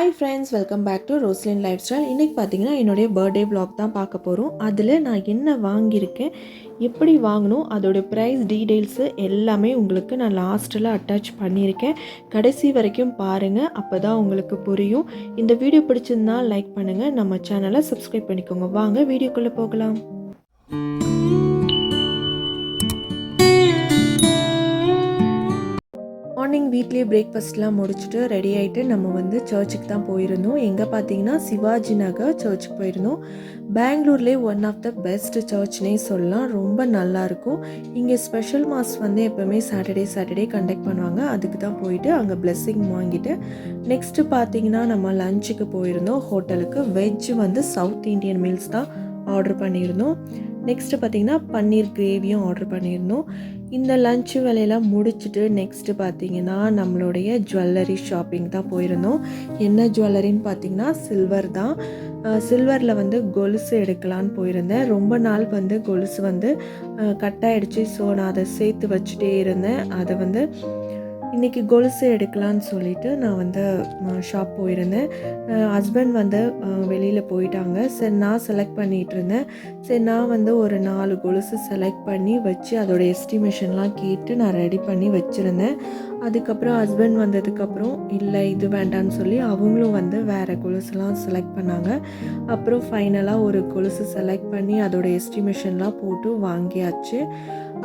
Hi friends, welcome back to Roslin lifestyle. இன்றைக்கி பார்த்தீங்கன்னா என்னுடைய பர்த்டே vlog தான் பார்க்க போகிறோம். அதில் நான் என்ன வாங்கியிருக்கேன், எப்படி வாங்கணும், அதோடைய ப்ரைஸ் டீட்டெயில்ஸு எல்லாமே உங்களுக்கு நான் லாஸ்ட்டில் அட்டாச் பண்ணியிருக்கேன். கடைசி வரைக்கும் பாருங்கள், அப்போ தான் உங்களுக்கு புரியும். இந்த வீடியோ பிடிச்சிருந்தா லைக் பண்ணுங்கள், நம்ம சேனலை சப்ஸ்கிரைப் பண்ணிக்கோங்க. வாங்க வீடியோக்குள்ளே போகலாம். மார்னிங் வீட்லேயே பிரேக்ஃபாஸ்ட்லாம் முடிச்சுட்டு ரெடி ஆகிட்டு நம்ம சர்ச்சுக்கு தான் போயிருந்தோம். எங்கே பார்த்தீங்கன்னா சிவாஜி நகர் சர்ச்சுக்கு போயிருந்தோம். பெங்களூர்லேயே ஒன் ஆஃப் த பெஸ்ட் சர்ச்னே சொல்லலாம். ரொம்ப நல்லாயிருக்கும். இங்கே ஸ்பெஷல் மாஸ் எப்போவுமே சாட்டர்டே கண்டக்ட் பண்ணுவாங்க. அதுக்கு தான் போயிட்டு அங்கே பிளெஸ்ஸிங் வாங்கிட்டு நெக்ஸ்ட்டு பார்த்தீங்கன்னா நம்ம லஞ்சுக்கு போயிருந்தோம். ஹோட்டலுக்கு வெஜ் சவுத் இண்டியன் மீல்ஸ் தான் ஆர்டர் பண்ணியிருந்தோம். நெக்ஸ்ட்டு பார்த்திங்கன்னா பன்னீர் கிரேவியும் ஆர்டர் பண்ணியிருந்தோம். இந்த லன்ச்சு வேலையெல்லாம் முடிச்சுட்டு நெக்ஸ்ட்டு பார்த்திங்கன்னா நம்மளுடைய ஜுவல்லரி ஷாப்பிங் தான் போயிருந்தோம். என்ன ஜுவல்லரின்னு பார்த்திங்கன்னா சில்வர் தான். சில்வரில் கொலுசு எடுக்கலான்னு போயிருந்தேன். ரொம்ப நாள் கொலுசு கட்டாயிடுச்சு. ஸோ நான் அதை சேர்த்து வச்சுட்டே இருந்தேன். அதை இன்றைக்கி கொலுசு எடுக்கலான்னு சொல்லிவிட்டு நான் ஷாப் போயிருந்தேன். ஹஸ்பண்ட் வெளியில் போயிட்டாங்க. சரி, நான் செலக்ட் பண்ணிகிட்டு இருந்தேன். சரி, நான் ஒரு 4 கொலுசு செலக்ட் பண்ணி வச்சு அதோடய எஸ்டிமேஷன்லாம் கேட்டு நான் ரெடி பண்ணி வச்சுருந்தேன். அதுக்கப்புறம் ஹஸ்பண்ட் வந்ததுக்கப்புறம் இல்லை இது வேண்டான்னு சொல்லி அவங்களும் வேறு கொலுசுலாம் செலக்ட் பண்ணாங்க. அப்புறம் ஃபைனலாக ஒரு கொலுசு செலக்ட் பண்ணி அதோடய எஸ்டிமேஷன்லாம் போட்டு வாங்கியாச்சு.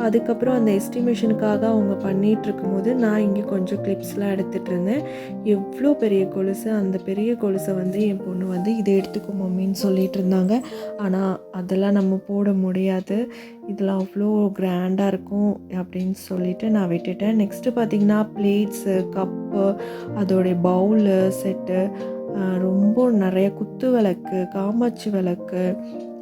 அதுக்கப்புறம் அந்த எஸ்டிமேஷனுக்காக அவங்க பண்ணிகிட்ருக்கும் போது நான் இங்கே கொஞ்சம் கிளிப்ஸ்லாம் எடுத்துகிட்டு இருந்தேன். எவ்வளோ பெரிய கொலுசு, அந்த பெரிய கொலுசை என் பொண்ணு இதை எடுத்துக்கோ மம்மின்னு சொல்லிகிட்டு இருந்தாங்க. ஆனால் அதெல்லாம் நம்ம போட முடியாது, இதெல்லாம் அவ்வளோ கிராண்டாக இருக்கும் அப்படின்னு சொல்லிவிட்டு நான் விட்டுட்டேன். நெக்ஸ்ட்டு பார்த்திங்கன்னா பிளேட்ஸு, கப்பு, அதோடைய பவுலு செட்டு, ரொம்ப நிறைய குத்து விளக்கு, காமாட்சி விளக்கு,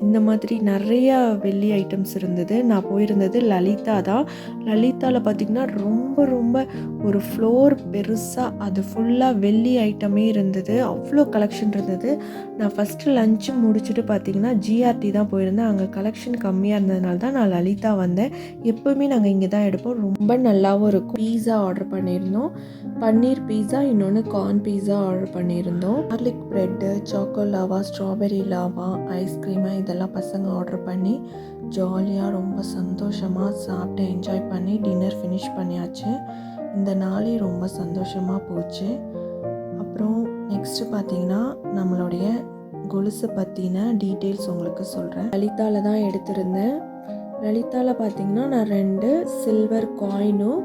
இந்த மாதிரி நிறையா வெள்ளி ஐட்டம்ஸ் இருந்தது. நான் போயிருந்தது லலிதா தான். லலிதாவில் பார்த்திங்கன்னா ரொம்ப ஒரு ஃப்ளோர் பெருசாக அது ஃபுல்லாக வெள்ளி ஐட்டமே இருந்தது. அவ்வளோ கலெக்ஷன் இருந்தது. நான் ஃபஸ்ட்டு லஞ்சு முடிச்சுட்டு பார்த்திங்கன்னா ஜிஆர்டி தான் போயிருந்தேன். அங்கே கலெக்ஷன் கம்மியாக இருந்ததுனால தான் நான் லலிதா வந்தேன். எப்போவுமே நாங்கள் இங்கே தான் எடுப்போம். ரொம்ப நல்லாவும் இருக்கும். பீஸா ஆர்டர் பண்ணியிருந்தோம். பன்னீர் பீஸா, இன்னொன்று கார்ன் பீஸா ஆர்டர் பண்ணியிருந்தோம். Garlic bread, choco lava, strawberry lava, ice cream இதெல்லாம் பசங்க ஆர்டர் பண்ணி ஜாலியாக ரொம்ப சந்தோஷமாக சாப்பிட்டு என்ஜாய் பண்ணி டின்னர் ஃபினிஷ் பண்ணியாச்சு. இந்த நாளே ரொம்ப சந்தோஷமாக போச்சு. அப்புறம் நெக்ஸ்ட்டு பார்த்திங்கன்னா நம்மளுடைய கொலுசு பற்றின டீட்டெயில்ஸ் உங்களுக்கு சொல்கிறேன். லலிதாவில் தான் எடுத்திருந்தேன். லலிதாவில் பார்த்திங்கன்னா நான் 2 சில்வர் காயினும்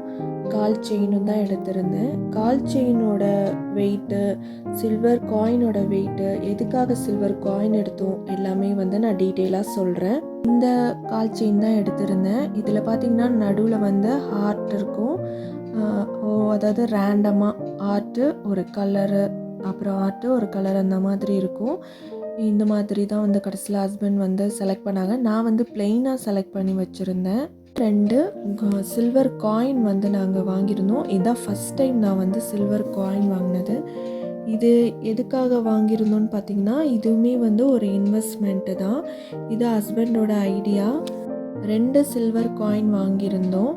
கால் செயினும் தான் எடுத்திருந்தேன். கால் செயினோட வெயிட்டு, சில்வர் காயினோட வெயிட்டு, எதுக்காக சில்வர் காயின் எடுத்தோம் எல்லாமே நான் டீட்டெயிலாக சொல்கிறேன். இந்த கால் செயின் தான் எடுத்திருந்தேன். இதில் பார்த்திங்கன்னா நடுவில் ஹார்ட் இருக்கும். அதாவது ரேண்டமாக ஆர்ட்டு ஒரு கலரு, அப்புறம் ஆர்ட்டு ஒரு கலர், அந்த மாதிரி இருக்கும். இந்த மாதிரி தான் கடைசியில் ஹஸ்பண்ட் செலக்ட் பண்ணாங்க. நான் பிளெயினாக செலக்ட் பண்ணி வச்சுருந்தேன். 2 சில்வர் காயின் நாங்கள் வாங்கியிருந்தோம். இதுதான் ஃபஸ்ட் டைம் நான் சில்வர் காயின் வாங்கினது. இது எதுக்காக வாங்கியிருந்தோன்னு பார்த்திங்கன்னா இதுவுமே ஒரு இன்வெஸ்ட்மெண்ட்டு தான். இது ஹஸ்பண்டோட ஐடியா. 2 சில்வர் காயின் வாங்கியிருந்தோம்.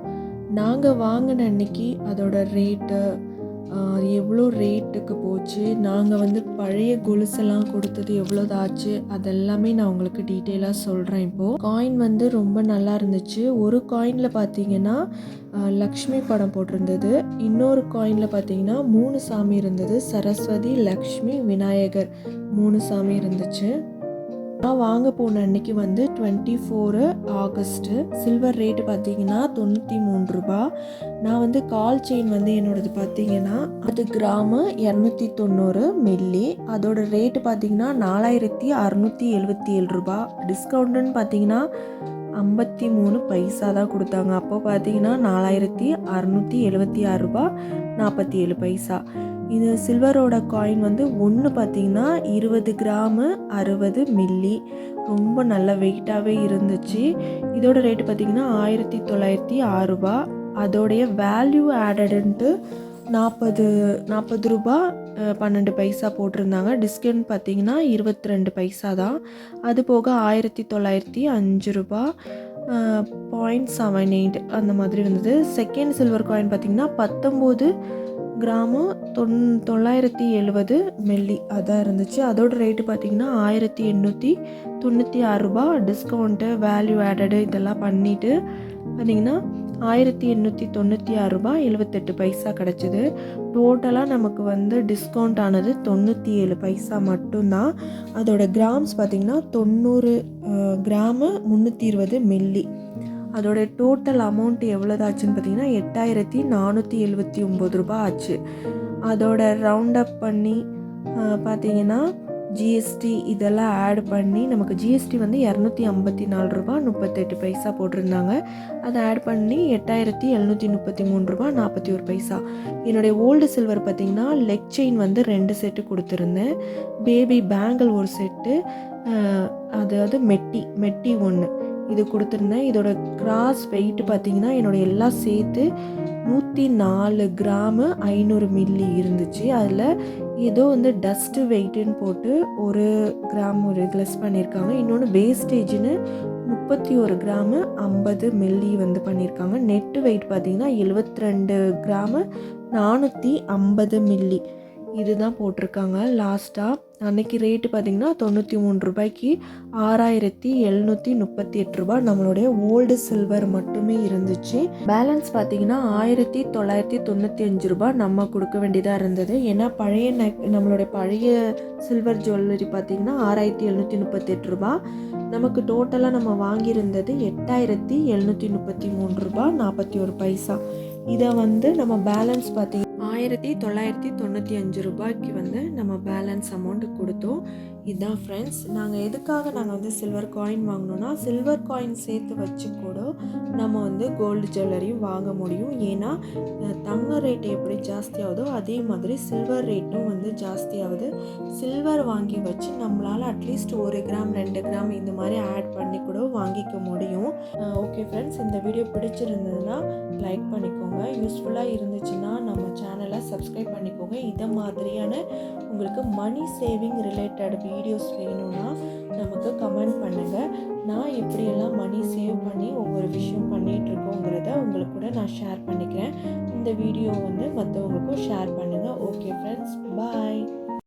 நாங்கள் வாங்கின அன்னைக்கு அதோட ரேட்டு எவ்வளோ ரேட்டுக்கு போச்சு, நாங்கள் பழைய கொலுசெல்லாம் கொடுத்தது எவ்வளோதாச்சு, அதெல்லாமே நான் உங்களுக்கு டீட்டெயிலாக சொல்கிறேன். இப்போது காயின் ரொம்ப நல்லா இருந்துச்சு. ஒரு காயினில் பார்த்தீங்கன்னா லக்ஷ்மி படம் போட்டிருந்தது. இன்னொரு காயினில் பார்த்தீங்கன்னா 3 சாமி இருந்தது. சரஸ்வதி, லக்ஷ்மி, விநாயகர் 3 சாமி இருந்துச்சு. நான் வாங்க போன அன்னைக்கு 24 ஆகஸ்ட்டு. சில்வர் ரேட்டு பார்த்தீங்கன்னா 93 ரூபா. நான் கால் செயின் என்னோடது பார்த்தீங்கன்னா அது கிராமு 290 மில்லி. அதோட ரேட்டு பார்த்தீங்கன்னா 4677 ரூபா. டிஸ்கவுண்ட்டுன்னு பார்த்தீங்கன்னா 53 பைசா தான் கொடுத்தாங்க. அப்போ பார்த்தீங்கன்னா 4676 ரூபா 47 பைசா. இது சில்வரோட காயின் ஒன்று பார்த்திங்கன்னா 20 கிராமு 60 மில்லி. ரொம்ப நல்ல வெயிட்டாகவே இருந்துச்சு. இதோட ரேட்டு பார்த்திங்கன்னா 1906 ரூபா. அதோடைய வேல்யூ ஆடடுன்ட்டு 40 ரூபா 12 பைசா போட்டிருந்தாங்க. டிஸ்கவுண்ட் பார்த்திங்கன்னா 22 பைசா தான். அது போக 1905 ரூபா 0.78 அந்த மாதிரி வந்தது. செகண்ட் சில்வர் காயின் பார்த்திங்கன்னா 19 கிராமு 970 மில்லி அதான் இருந்துச்சு. அதோட ரேட்டு பார்த்திங்கன்னா ரூ. 1896. டிஸ்கவுண்ட்டு வேல்யூ ஆடடு இதெல்லாம் பண்ணிவிட்டு பார்த்திங்கன்னா ரூ. 1896.78 கிடச்சிது. டோட்டலாக நமக்கு வந்து டிஸ்கவுண்ட் ஆனது 97 மட்டும்தான். அதோட கிராம்ஸ் பார்த்திங்கன்னா 90 கிராமு 320 மில்லி. அதோட டோட்டல் அமௌண்ட் எவ்வளோதாச்சுன்னு பார்த்தீங்கன்னா ரூ. 8479 ஆச்சு. அதோட ரவுண்ட் அப் பண்ணி பார்த்தீங்கன்னா ஜிஎஸ்டி இதெல்லாம் ஆட் பண்ணி நமக்கு ஜிஎஸ்டி வந்து ரூ. 254.38 போட்டிருந்தாங்க. அதை ஆட் பண்ணி ரூ. 8733.41. என்னுடைய ஓல்டு சில்வர் பார்த்திங்கன்னா லெக் செயின் வந்து 2 செட்டு கொடுத்துருந்தேன். பேபி பேங்கிள் ஒரு செட்டு, அதாவது மெட்டி 1 இது கொடுத்துருந்தேன். இதோட கிராஸ் வெயிட் பார்த்திங்கன்னா என்னோடய எல்லாம் சேர்த்து 104 கிராமு 500 மில்லி இருந்துச்சு. அதில் ஏதோ வந்து டஸ்ட்டு வெயிட்டுன்னு போட்டு 1 கிராம் ஒரு லெஸ் பண்ணியிருக்காங்க. இன்னொன்று வேஸ்டேஜ்னு 31 கிராமு 50 மில்லி வந்து பண்ணியிருக்காங்க. நெட்டு வெயிட் பார்த்திங்கன்னா 72 கிராமு 450 மில்லி இதுதான் போட்டிருக்காங்க. லாஸ்ட்டாக அன்றைக்கி ரேட்டு பார்த்திங்கன்னா ரூ. 93 நம்மளுடைய ஓல்டு சில்வர் மட்டுமே இருந்துச்சு. பேலன்ஸ் பார்த்திங்கன்னா ரூ. 1995 நம்ம கொடுக்க வேண்டியதாக இருந்தது. ஏன்னா நம்மளுடைய பழைய சில்வர் ஜுவல்லரி பார்த்திங்கன்னா ரூ. 6738. நமக்கு டோட்டலாக நம்ம வாங்கியிருந்தது ரூ. 8733.41. இதை வந்து நம்ம பேலன்ஸ் பார்த்திங்கன்னா ரூ. 1995 வந்து நம்ம பேலன்ஸ் அமௌண்ட் கொடுத்தோம். இதுதான் ஃப்ரெண்ட்ஸ், நாங்கள் வந்து சில்வர் காயின் வாங்கினோன்னா சில்வர் காயின் சேர்த்து வச்சு கூட நம்ம வந்து கோல்டு ஜுவல்லரியும் வாங்க முடியும். ஏன்னா தங்க ரேட்டு எப்படி ஜாஸ்தியாகுதோ அதே மாதிரி சில்வர் ரேட்டும் வந்து ஜாஸ்தியாகுது. சில்வர் வாங்கி வச்சு நம்மளால் அட்லீஸ்ட் 1 கிராம் 2 கிராம் இந்த மாதிரி ஆட் பண்ணி கூட வாங்கிக்க முடியும். ஓகே ஃப்ரெண்ட்ஸ், இந்த வீடியோ பிடிச்சிருந்ததுன்னா லைக் பண்ணிக்கோங்க. யூஸ்ஃபுல்லாக இருந்துச்சுன்னா நம்ம சேனலை சப்ஸ்கிரைப் பண்ணிக்கோங்க. இதை மாதிரியான உங்களுக்கு மணி சேவிங் ரிலேட்டட் வீடியோஸ் வேணும்னா நமக்கு கமெண்ட் பண்ணுங்கள். நான் எப்படியெல்லாம் மணி சேவ் பண்ணி ஒவ்வொரு விஷயம் பண்ணிகிட்ருக்கோங்கிறத உங்களுக்கு கூட நான் ஷேர் பண்ணிக்கிறேன். இந்த வீடியோ வந்து மற்றவங்களுக்கும் ஷேர் பண்ணுங்கள். ஓகே ஃப்ரெண்ட்ஸ், பாய்.